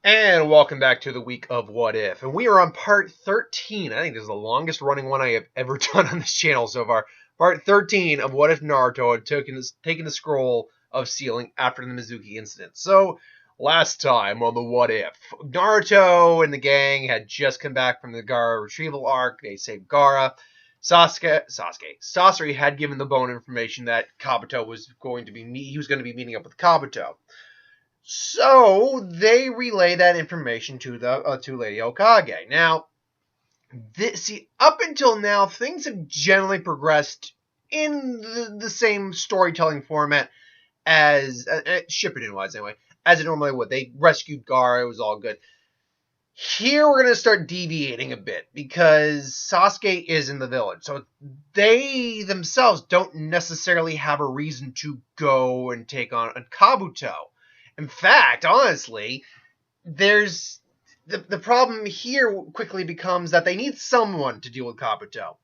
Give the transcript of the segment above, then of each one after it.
And welcome back to the week of What If. And we are on part 13. I think this is the longest running one I have ever done on this channel so far. Part 13 of What If Naruto had taken the scroll of sealing after the Mizuki incident. So, last time on the What If, Naruto and the gang had just come back from the Gaara retrieval arc. They saved Gaara. Sasori had given the bone information that Kabuto was going to be meeting up with Kabuto. So they relay that information to the to Lady Hokage. Now, up until now, things have generally progressed in the same storytelling format as Shippuden-wise, anyway, as it normally would. They rescued Gaara; it was all good. Here we're going to start deviating a bit because Sasuke is in the village, so they themselves don't necessarily have a reason to go and take on Kabuto. In fact, honestly, there's the problem here quickly becomes that they need someone to deal with Kabuto.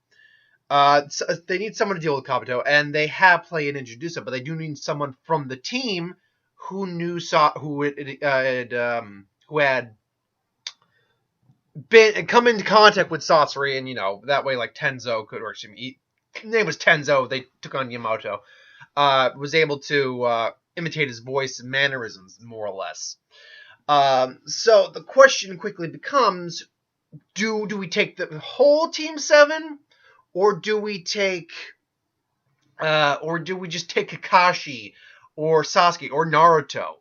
They need someone to deal with Kabuto, and they have played and introduced it, but they do need someone from the team who had come into contact with Sasori, and that way, like Tenzo could, or his name was Tenzo. They took on Yamato. Was able to imitate his voice and mannerisms, more or less. So the question quickly becomes, do we take the whole Team 7, or do we just take Kakashi, or Sasuke, or Naruto?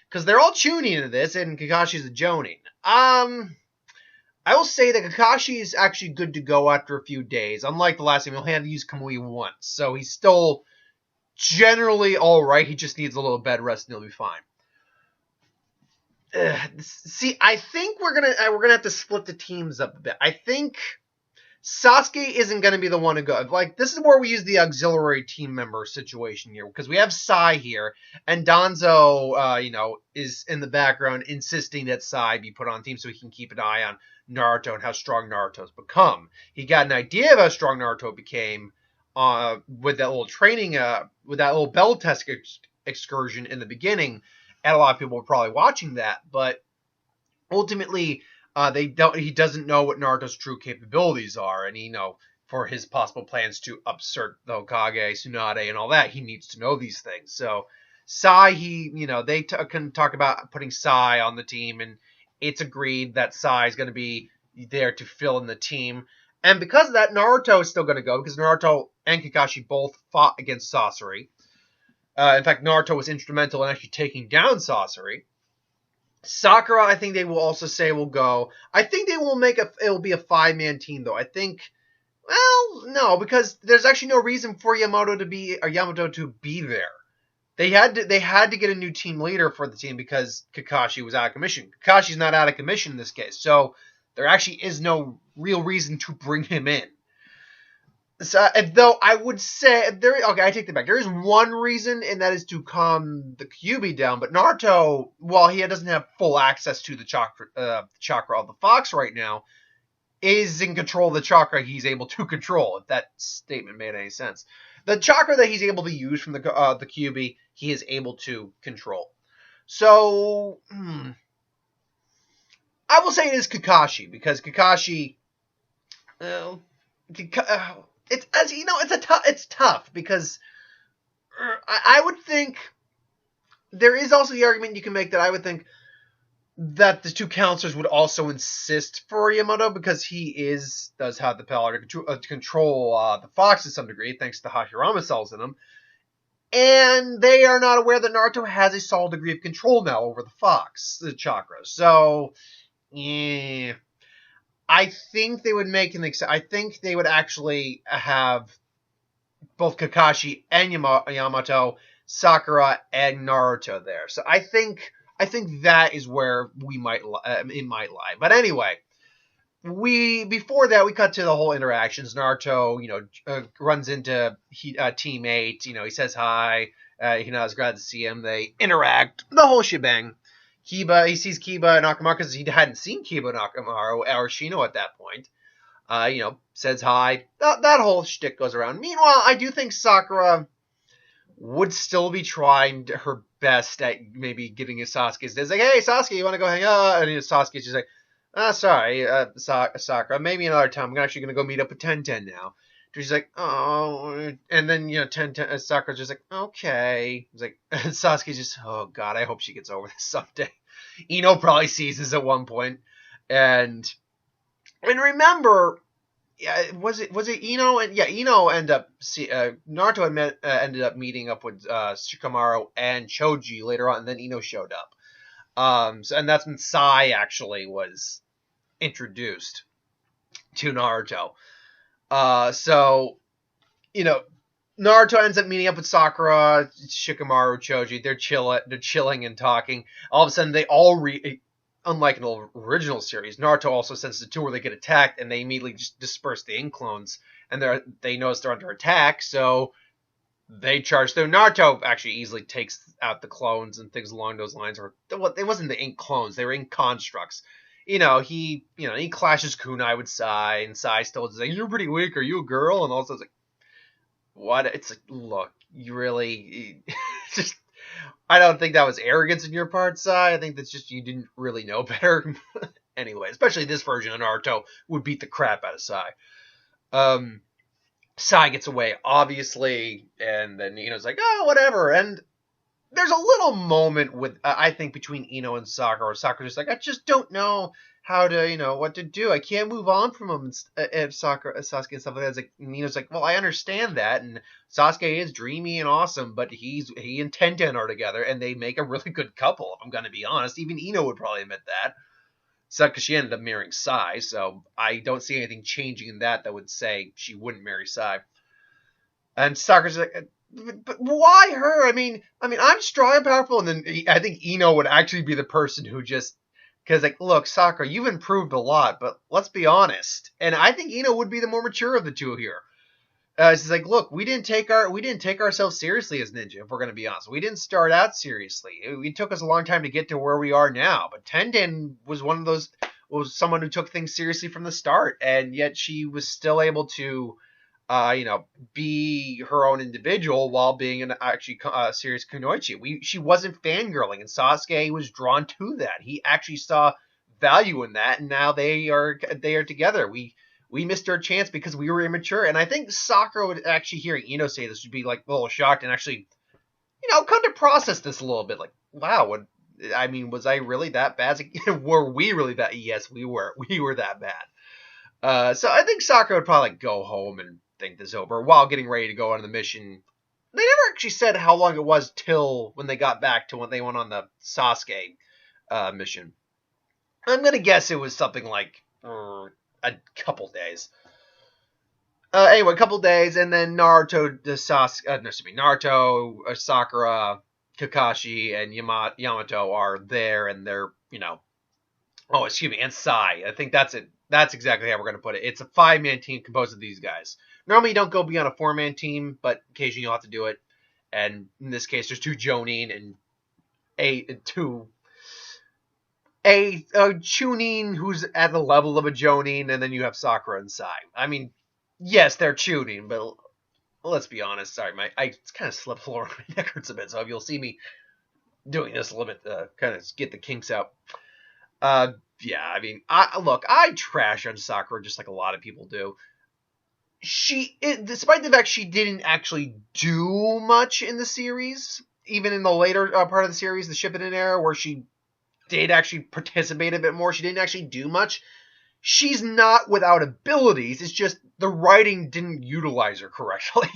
Because they're all tuning into this, and Kakashi's a Jonin. I will say that Kakashi is actually good to go after a few days. Unlike the last time, he'll have to use Kamui once, so he's still generally all right. He just needs a little bed rest, and he'll be fine. See, I think we're gonna have to split the teams up a bit. I think Sasuke isn't gonna be the one to go. Like, this is where we use the auxiliary team member situation here, because we have Sai here, and Danzo, is in the background insisting that Sai be put on team so he can keep an eye on Naruto and how strong Naruto's become. He got an idea of how strong Naruto became with that little training, with that little bell test excursion in the beginning, and a lot of people were probably watching that, but ultimately, he doesn't know what Naruto's true capabilities are, and for his possible plans to upsert the Hokage, Tsunade, and all that, he needs to know these things. So, Sai, they can talk about putting Sai on the team, and it's agreed that Sai is going to be there to fill in the team. And because of that, Naruto is still going to go, because Naruto and Kakashi both fought against Sasori. In fact, Naruto was instrumental in actually taking down Sasori. Sakura, I think they will also say will go. I think they will it'll be a 5-man team, though. I think, well, no, because there's actually no reason for Yamato to be there. They had to get a new team leader for the team because Kakashi was out of commission. Kakashi's not out of commission in this case, so there actually is no real reason to bring him in. So, though I would say I take that back. There is one reason, and that is to calm the Kyuubi down. But Naruto, while he doesn't have full access to the chakra of the fox right now, is in control of the chakra he's able to control. If that statement made any sense, the chakra that he's able to use from the Kyuubi, he is able to control. So, I will say it is Kakashi, because Kakashi, it's tough because I would think there is also the argument you can make that I would think that the two counselors would also insist for Yamato, because he does have the power to control the fox to some degree, thanks to the Hashirama cells in him. And they are not aware that Naruto has a solid degree of control now over the fox, the chakra. So, I think they would I think they would actually have both Kakashi and Yamato, Sakura and Naruto there. So I think that is where it might lie. But anyway, before that we cut to the whole interactions. Naruto, runs into Team 8. He says hi. He's glad to see him. They interact. The whole shebang. He sees Kiba and Akamaru because he hadn't seen Kiba and Akamaru or Shino at that point. Says hi. That whole shtick goes around. Meanwhile, I do think Sakura would still be trying her best at maybe getting his Sasuke. It's like, hey, Sasuke, you want to go hang out? And Sasuke's just like, sorry, Sakura, maybe another time. I'm actually going to go meet up with Tenten now. She's like, oh, and then, Tenten, Sakura's just like, okay. It's like, Sasuke's just, oh, God, I hope she gets over this someday. Ino probably sees this at one point. And remember, yeah, was it Ino? And yeah, Ino ended up Naruto ended up meeting up with Shikamaru and Choji later on, and then Ino showed up. And that's when Sai actually was introduced to Naruto. So Naruto ends up meeting up with Sakura, Shikamaru, Choji. They're chilling and talking. All of a sudden, they all unlike in the original series, Naruto also sends the two where they get attacked, and they immediately just disperse the Ink clones, and they notice they're under attack, so they charge through. Naruto actually easily takes out the clones and things along those lines. Or it wasn't the Ink clones; they were Ink constructs. He clashes kunai with Sai, and Sai still is like, "You're pretty weak. Are you a girl?" And also it's like, what? It's like, look, you really just. I don't think that was arrogance on your part, Sai. I think that's just you didn't really know better. Anyway, especially this version of Naruto would beat the crap out of Sai. Sai gets away, obviously, and then Ino's like, oh, whatever. And there's a little moment with, I think, between Ino and Sakura. Sakura's just like, I just don't know how to, what to do. I can't move on from him. And Sasuke and stuff like that. It's like, Ino's like, well, I understand that. And Sasuke is dreamy and awesome, but he and Tenten are together, and they make a really good couple, if I'm going to be honest. Even Ino would probably admit that. So, because she ended up marrying Sai, so I don't see anything changing in that would say she wouldn't marry Sai. And Sakura's like, but why her? I mean, I'm strong and powerful, and then I think Ino would actually be the person who just, because like, look, Sakura, you've improved a lot, but let's be honest. And I think Ino would be the more mature of the two here. She's like, look, we didn't take ourselves seriously as ninja, if we're going to be honest. We didn't start out seriously. It took us a long time to get to where we are now. But Tenten was someone who took things seriously from the start, and yet she was still able to, be her own individual while being an actually serious kunoichi. She wasn't fangirling, and Sasuke was drawn to that. He actually saw value in that, and now they are together. We missed our chance because we were immature. And I think Sakura would actually, hearing Ino say this, would be like a little shocked and actually, come to process this a little bit. Like, wow, was I really that bad? Were we really that? Yes, we were. We were that bad. So I think Sakura would probably go home and think this over while getting ready to go on the mission. They never actually said how long it was till when they got back to when they went on the Sasuke mission. I'm going to guess it was something like a couple days. Anyway, a couple days, and then Naruto, Sakura, Kakashi, and Yamato are there, and they're, and Sai. I think that's it. That's exactly how we're going to put it. It's a 5-man team composed of these guys. Normally, you don't go beyond a 4-man team, but occasionally you'll have to do it. And in this case, there's 2 Jonin and a Chunin who's at the level of a Jonin, and then you have Sakura and Sai. I mean, yes, they're Chunin, but let's be honest. Sorry, I kind of slipped floor. My neck hurts a bit, so if you'll see me doing this a little bit, kind of get the kinks out. Yeah, I mean, I trash on Sakura just like a lot of people do. Despite the fact she didn't actually do much in the series, even in the later part of the series, the Shippuden era, where she did actually participate a bit more, she didn't actually do much. She's not without abilities. It's just the writing didn't utilize her correctly.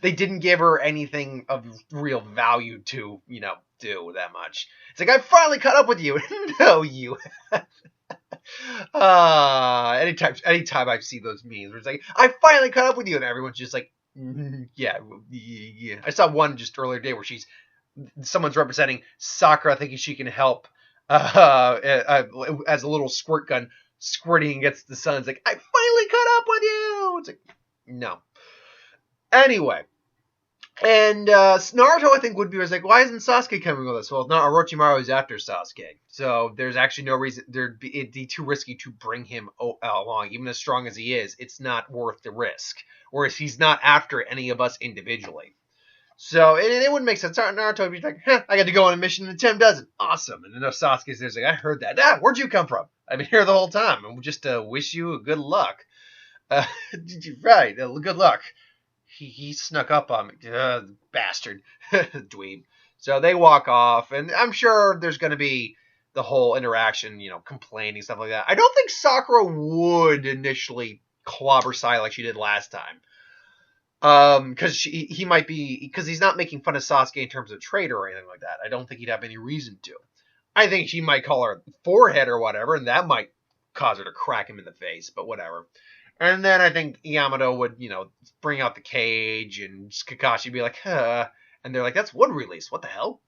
They didn't give her anything of real value to, do that much. It's like, I finally caught up with you. No, you anytime I see those memes where it's like, I finally caught up with you, and everyone's just like, yeah. I saw one just earlier today where someone's representing Sakura thinking she can help as a little squirt gun squirting against the sun. It's like, I finally caught up with you. It's like, no. Anyway, and Naruto, I think, was like, why isn't Sasuke coming with us? Well, no, Orochimaru is after Sasuke, so there's it'd be too risky to bring him along. Even as strong as he is, it's not worth the risk. Whereas he's not after any of us individually. So it wouldn't make sense. Naruto would be like, I got to go on a mission and Tim doesn't. Awesome. And then Sasuke's there's like, I heard that. Where'd you come from? I've been here the whole time. And just wish you good luck. Right. Good luck. He snuck up on me. Bastard. Dweeb. So they walk off, and I'm sure there's going to be the whole interaction, complaining, stuff like that. I don't think Sakura would initially clobber Sai like she did last time. Because he might be, because he's not making fun of Sasuke in terms of traitor or anything like that. I don't think he'd have any reason to. I think she might call her forehead or whatever, and that might cause her to crack him in the face, but whatever. And then I think Yamato would, bring out the cage, and Kakashi would be like, huh. And they're like, that's wood release. What the hell?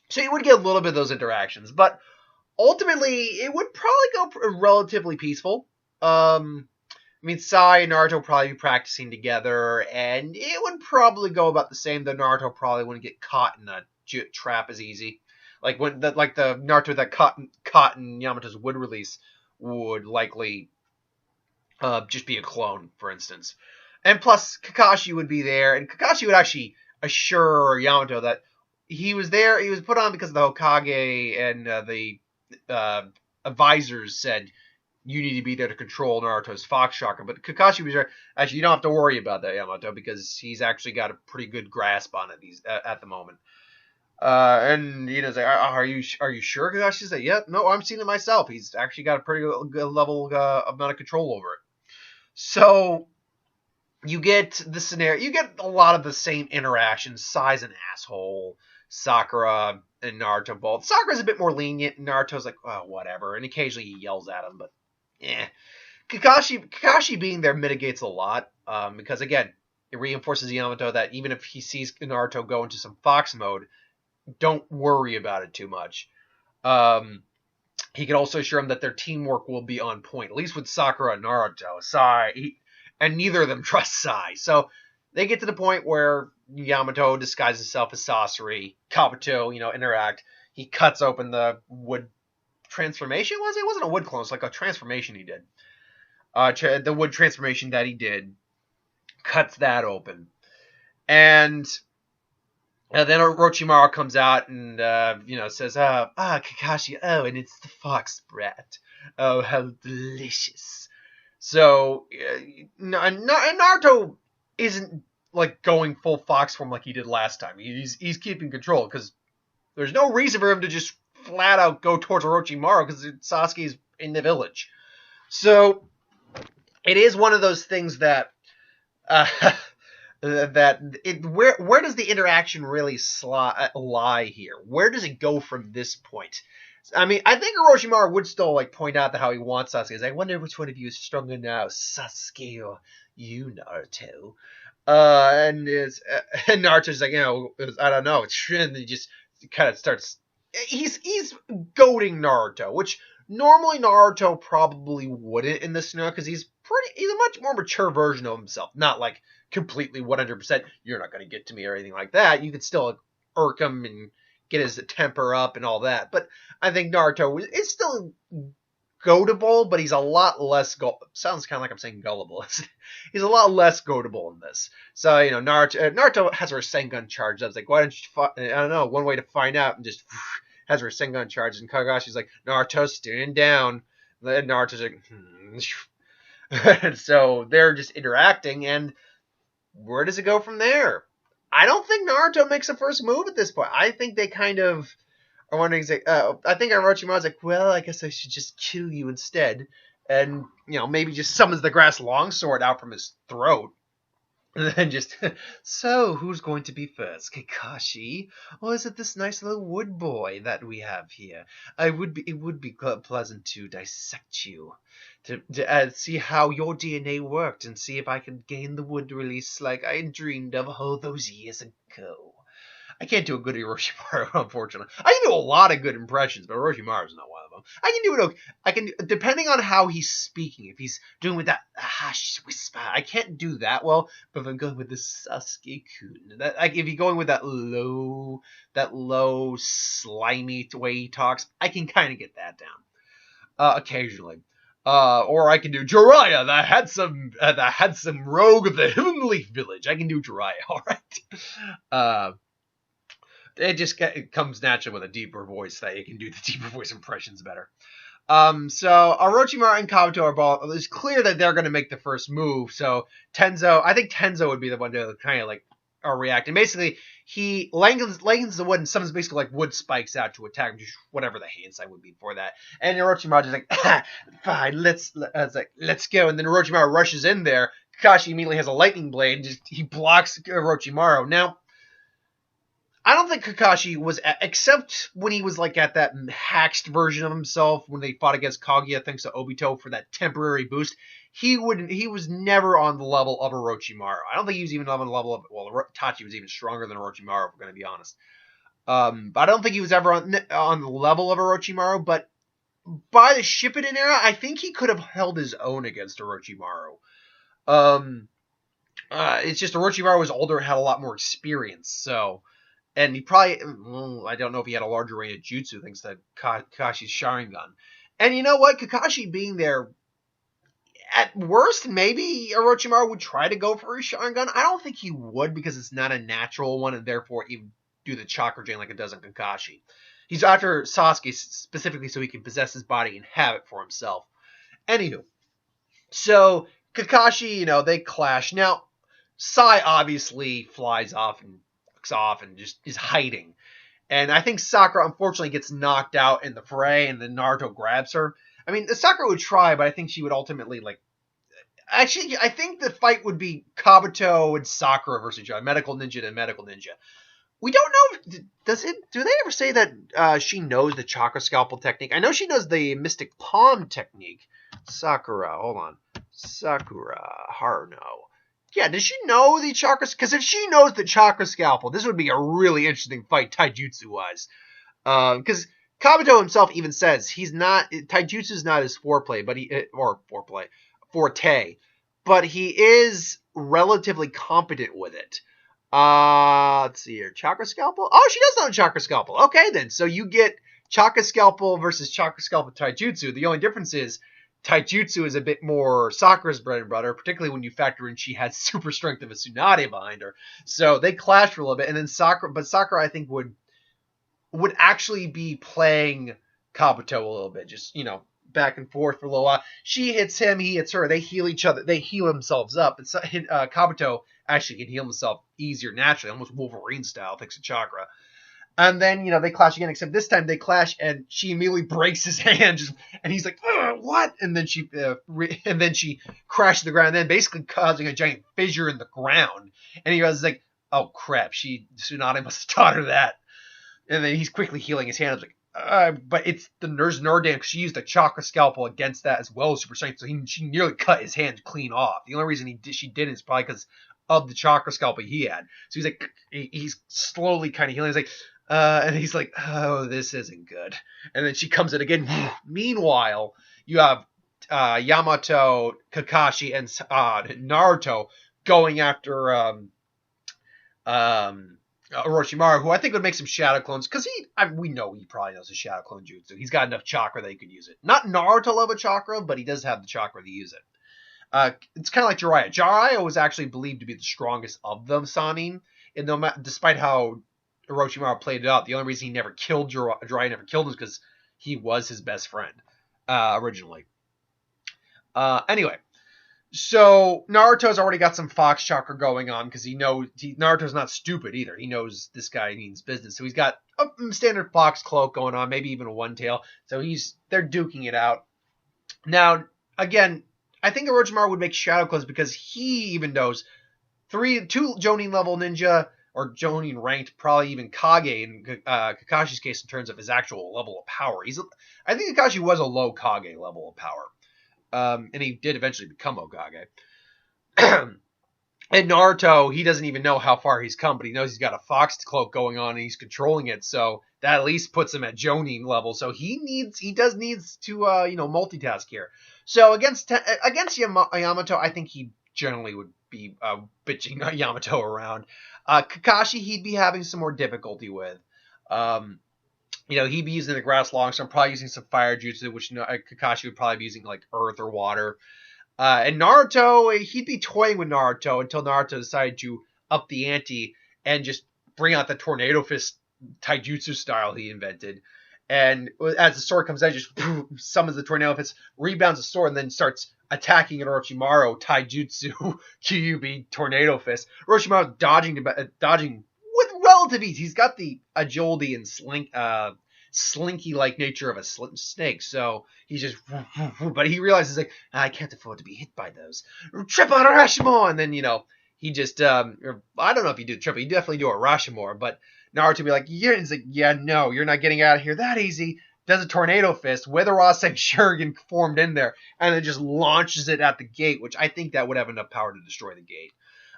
So you would get a little bit of those interactions, but ultimately it would probably go relatively peaceful. Sai and Naruto would probably be practicing together, and it would probably go about the same, though Naruto probably wouldn't get caught in a trap as easy. Like the Naruto that caught in Yamato's wood release would likely just be a clone, for instance. And plus, Kakashi would be there, and Kakashi would actually assure Yamato that he was there, he was put on because the Hokage and the advisors said, you need to be there to control Naruto's Fox Chakra. But Kakashi was there. Actually, you don't have to worry about that, Yamato, because he's actually got a pretty good grasp on it at the moment. And he's like, are you sure? Kakashi's like, yeah, no, I'm seeing it myself. He's actually got a pretty good level amount of control over it. So you get the scenario. You get a lot of the same interactions. Sai's an asshole. Sakura and Naruto both. Sakura's a bit more lenient, and Naruto's like, oh, whatever. And occasionally he yells at him, but Kakashi being there mitigates a lot, because again, it reinforces Yamato that even if he sees Naruto go into some Fox mode, don't worry about it too much. He can also assure him that their teamwork will be on point, at least with Sakura and Naruto. And neither of them trust Sai. So they get to the point where Yamato disguises himself as Sasori, Kabuto, interact. He cuts open the wood transformation, was it? It wasn't a wood clone, it's like a transformation he did. The wood transformation that he did, cuts that open. And then Orochimaru comes out and, says, Kakashi, and it's the fox brat. Oh, how delicious. So, Naruto isn't, like, going full fox form like he did last time. He's keeping control, because there's no reason for him to just flat out go towards Orochimaru, because Sasuke's in the village. So, it is one of those things that, where does the interaction really lie here? Where does it go from this point? I mean, I think Orochimaru would still point out how he wants Sasuke. I wonder which one of you is stronger now, Sasuke or you, Naruto. And Naruto's like, I don't know. And he just kind of starts. He's goading Naruto, which normally Naruto probably wouldn't in this scenario, because he's a much more mature version of himself. Not like completely 100%, you're not going to get to me or anything like that. You could still irk him and get his temper up and all that. But I think Naruto is still goadable, but he's a lot less sounds kind of like I'm saying gullible. He's a lot less goadable in this. So, Naruto has her Rasengan charged. I was like, why don't you, I don't know, one way to find out, and just has her Rasengan charged, and Kagashi's like, Naruto, stand down. Then Naruto's like, and so they're just interacting, and where does it go from there? I don't think Naruto makes a first move at this point. I think they kind of are wondering, I think Orochimaru's like, well, I guess I should just kill you instead. And, maybe just summons the grass longsword out from his throat. And then just, so, who's going to be first? Kakashi? Or is it this nice little wood boy that we have here? It would be pleasant to dissect you. To see how your DNA worked and see if I can gain the wood release like I dreamed of all those years ago. I can't do a good Orochimaru, unfortunately. I can do a lot of good impressions, but Orochimaru's not one of them. I can do it okay. I can, depending on how he's speaking. If he's doing with that hush whisper, I can't do that well. But if I'm going with the Sasuke-kun, if you're going with that low, slimy way he talks, I can kind of get that down occasionally. Or I can do Jiraiya, the handsome rogue of the Hidden Leaf Village. I can do Jiraiya, all right. It comes naturally with a deeper voice that you can do the deeper voice impressions better. So Orochimaru and Kabuto are both. It's clear that they're going to make the first move. So I think Tenzo would be the one to kind of like react. And basically, he lengthens the wood and summons basically like wood spikes out to attack him, just whatever the hand sign would be for that. And Orochimaru is like, fine, let's go. And then Orochimaru rushes in there. Kakashi immediately has a lightning blade and he blocks Orochimaru. Now, I don't think Kakashi was, except when he was like at that hacked version of himself when they fought against Kaguya thanks to Obito for that temporary boost. He was never on the level of Orochimaru. I don't think he was even on the level of, well, Itachi was even stronger than Orochimaru, if we're going to be honest. But I don't think he was ever on the level of Orochimaru, but by the Shippuden era, I think he could have held his own against Orochimaru. It's just Orochimaru was older and had a lot more experience, so... And he probably, I don't know if he had a larger range of jutsu thanks to Kakashi's Sharingan. And you know what? Kakashi being there, at worst, maybe Orochimaru would try to go for his Sharingan. I don't think he would because it's not a natural one and therefore he would do the chakra drain like it does in Kakashi. He's after Sasuke specifically so he can possess his body and have it for himself. Anywho, so Kakashi, they clash. Now, Sai obviously flies off and just is hiding. And I think Sakura unfortunately gets knocked out in the fray and then Naruto grabs her. I mean, Sakura would try, but I think she would ultimately actually, I think the fight would be Kabuto and Sakura versus each other. Medical Ninja and Medical Ninja. We don't know, do they ever say that she knows the Chakra Scalpel technique? I know she knows the Mystic Palm technique. Sakura, hold on. Sakura Haruno. Yeah, does she know the chakra? Because if she knows the chakra scalpel, this would be a really interesting fight, taijutsu-wise. Because Kabuto himself even says taijutsu is not his forte, but he is relatively competent with it. Let's see here, chakra scalpel. Oh, she does know chakra scalpel. Okay, then, so you get chakra scalpel versus chakra scalpel taijutsu. The only difference is taijutsu is a bit more Sakura's bread and butter, particularly when you factor in she has super strength of a Tsunade behind her. So they clash for a little bit, and then Sakura I think would actually be playing Kabuto a little bit, just back and forth for a little while. She hits him, he hits her. They heal each other. They heal themselves up. And Kabuto actually can heal himself easier naturally, almost Wolverine style, thanks to chakra. And then, they clash again, except this time they clash and she immediately breaks his hand and he's like, what? And then she crashes to the ground, and then basically causing a giant fissure in the ground. And he was like, oh crap, Tsunade must have taught her that. And then he's quickly healing his hand. I was like, but it's the Nurse Nurdan, because she used the chakra scalpel against that as well as super strength, so she nearly cut his hand clean off. The only reason she didn't is probably because of the chakra scalpel he had. So he's like, he's slowly kind of healing. He's like, and he's like, oh, this isn't good. And then she comes in again. Meanwhile, you have Yamato, Kakashi, and Naruto going after Orochimaru, who I think would make some shadow clones, because we know he probably knows the shadow clone jutsu. He's got enough chakra that he could use it. Not Naruto level chakra, but he does have the chakra to use it. It's kind of like Jiraiya. Jiraiya was actually believed to be the strongest of them, Sanin, and despite how Orochimaru played it out, the only reason he never killed Jiraiya never killed him is because he was his best friend originally. Anyway, so Naruto's already got some Fox chakra going on because Naruto's not stupid either. He knows this guy means business, so he's got a standard Fox cloak going on, maybe even a one tail. So they're duking it out. Now, again, I think Orochimaru would make shadow clones because he even knows two Jonin level ninja, or Jonin ranked, probably even Kage in Kakashi's case in terms of his actual level of power. I think Kakashi was a low Kage level of power. And he did eventually become Hokage. And Naruto, he doesn't even know how far he's come, but he knows he's got a Fox cloak going on and he's controlling it, so that at least puts him at Jonin level. So he does need to multitask here. So against Yamato, I think he generally would be bitching Yamato around. Kakashi, he'd be having some more difficulty with. he'd be using the grass longsword, probably using some fire jutsu, which Kakashi would probably be using like earth or water. And Naruto, he'd be toying with Naruto until Naruto decided to up the ante and just bring out the tornado fist taijutsu style he invented. And as the sword comes out, just summons the tornado fist, rebounds the sword, and then starts attacking Orochimaru taijutsu Kyuubi tornado fist. Orochimaru dodging with relative ease. He's got the agility and slinky-like nature of a snake, so he's just, but he realizes, like, I can't afford to be hit by those. Triple Rashomon! And then, he just, I don't know if he do triple, he definitely do a Rashomon, but Naruto be like, he's like, yeah, no, you're not getting out of here that easy. Does a tornado fist with a Rasen Shuriken formed in there, and then just launches it at the gate, which I think that would have enough power to destroy the gate.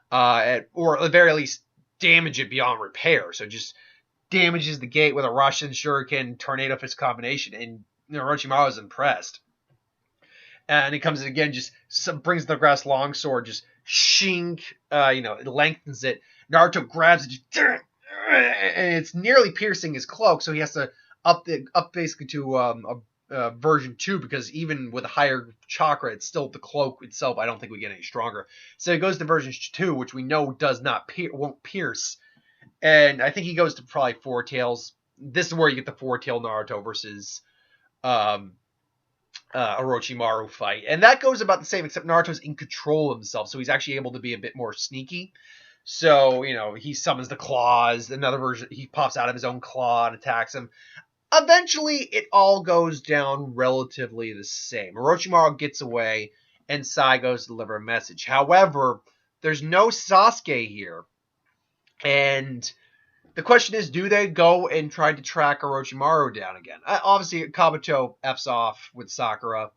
Or at the very least, damage it beyond repair. So just damages the gate with a Rasen Shuriken tornado fist combination, and Orochimaru is impressed. And he comes in again, just brings the grass longsword, just shink, it lengthens it. Naruto grabs it, just, and it's nearly piercing his cloak, so he has to up basically to version 2, because even with a higher chakra, it's still the cloak itself. I don't think we get any stronger. So he goes to version 2, which we know does not won't pierce. And I think he goes to probably Four Tails. This is where you get the Four Tail Naruto versus Orochimaru fight. And that goes about the same, except Naruto's in control of himself, so he's actually able to be a bit more sneaky. So, he summons the claws. Another version, he pops out of his own claw and attacks him. Eventually, it all goes down relatively the same. Orochimaru gets away, and Sai goes to deliver a message. However, there's no Sasuke here. And the question is, do they go and try to track Orochimaru down again? Obviously, Kabuto F's off with Sakura,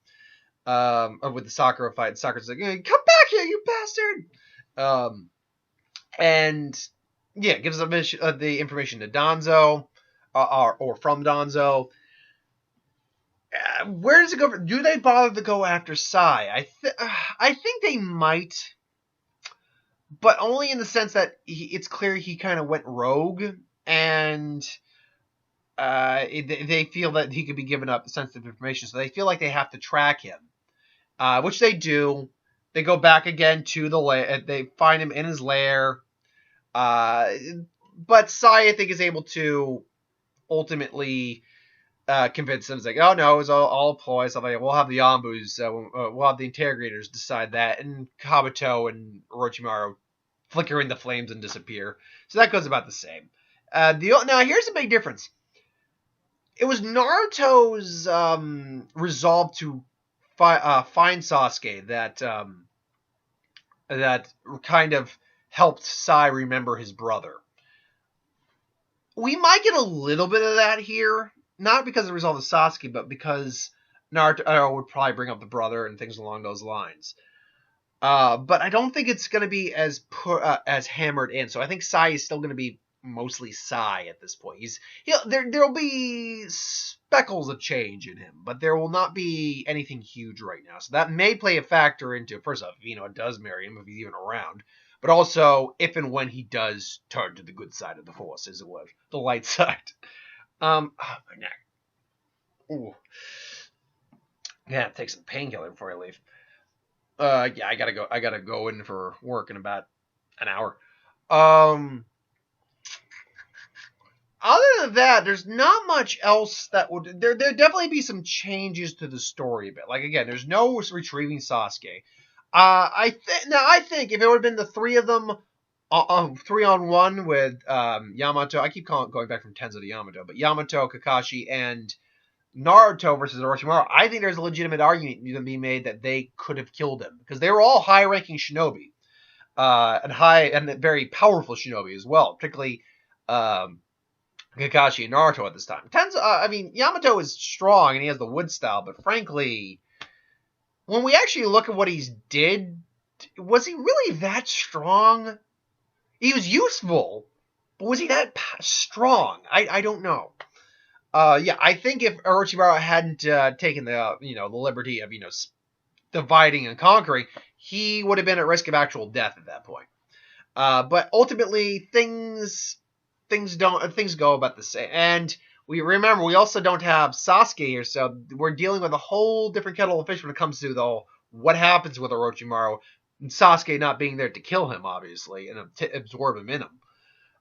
or with the Sakura fight. And Sakura's like, hey, come back here, you bastard! And yeah, gives the information to Danzo, or from Danzo. Where does it go? Do they bother to go after Sai? I think they might, but only in the sense that it's clear he kind of went rogue, and they feel that he could be giving up sensitive information, so they feel like they have to track him, which they do. They go back again to the lair. They find him in his lair. But Sai, I think, is able to ultimately convince them. It's like, oh no, it was all a ploy. So like, we'll have the Yambus, we'll have the Interrogators decide that, and Kabuto and Orochimaru flicker in the flames and disappear. So that goes about the same. Now here's a big difference. It was Naruto's resolve to find Sasuke that kind of helped Sai remember his brother. We might get a little bit of that here, not because of the result of Sasuke, but because Naruto would probably bring up the brother and things along those lines. But I don't think it's going to be as hammered in. So I think Sai is still going to be mostly Sai at this point. There'll be speckles of change in him, but there will not be anything huge right now. So that may play a factor into, first off, it does marry him if he's even around. But also, if and when he does turn to the good side of the Force, as it was, the light side. My neck. Ooh. Yeah, take some painkiller before I leave. Yeah, I gotta go in for work in about an hour. Other than that, there's not much else that would. There definitely be some changes to the story a bit. Like again, there's no retrieving Sasuke. I think if it would have been the three of them, 3-on-1 with Yamato. I keep going back from Tenzo to Yamato, but Yamato, Kakashi, and Naruto versus Orochimaru. I think there's a legitimate argument to be made that they could have killed him because they were all high-ranking shinobi, and very powerful shinobi as well, particularly Kakashi and Naruto at this time. Yamato is strong and he has the wood style, but frankly, when we actually look at what he's did, was he really that strong? He was useful, but was he that strong? I don't know. I think if Orochimaru hadn't taken the the liberty of dividing and conquering, he would have been at risk of actual death at that point. But ultimately, things go about the same. And we remember we also don't have Sasuke here, so we're dealing with a whole different kettle of fish when it comes to the whole what happens with Orochimaru and Sasuke not being there to kill him, obviously, and absorb him in him.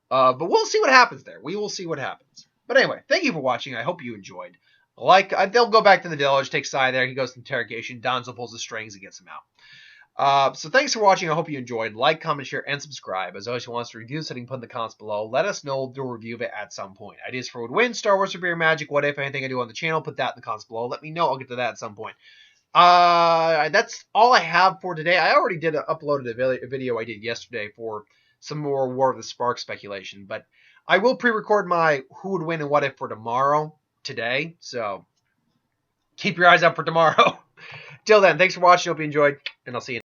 But we'll see what happens there. We will see what happens. But anyway, thank you for watching. I hope you enjoyed. They'll go back to the village, take Sai there. He goes to interrogation. Danzo pulls the strings and gets him out. So thanks for watching. I hope you enjoyed. Like, comment, share, and subscribe. As always, if you want us to review something, put in the comments below. Let us know. We'll do a review of it at some point. Ideas for would win, Star Wars, Superior Magic, what if, anything I do on the channel, put that in the comments below. Let me know. I'll get to that at some point. That's all I have for today. I already uploaded a video I did yesterday for some more War of the Spark speculation, but I will pre-record my who would win and what if for today, so keep your eyes out for tomorrow. Till then, thanks for watching. Hope you enjoyed, and I'll see you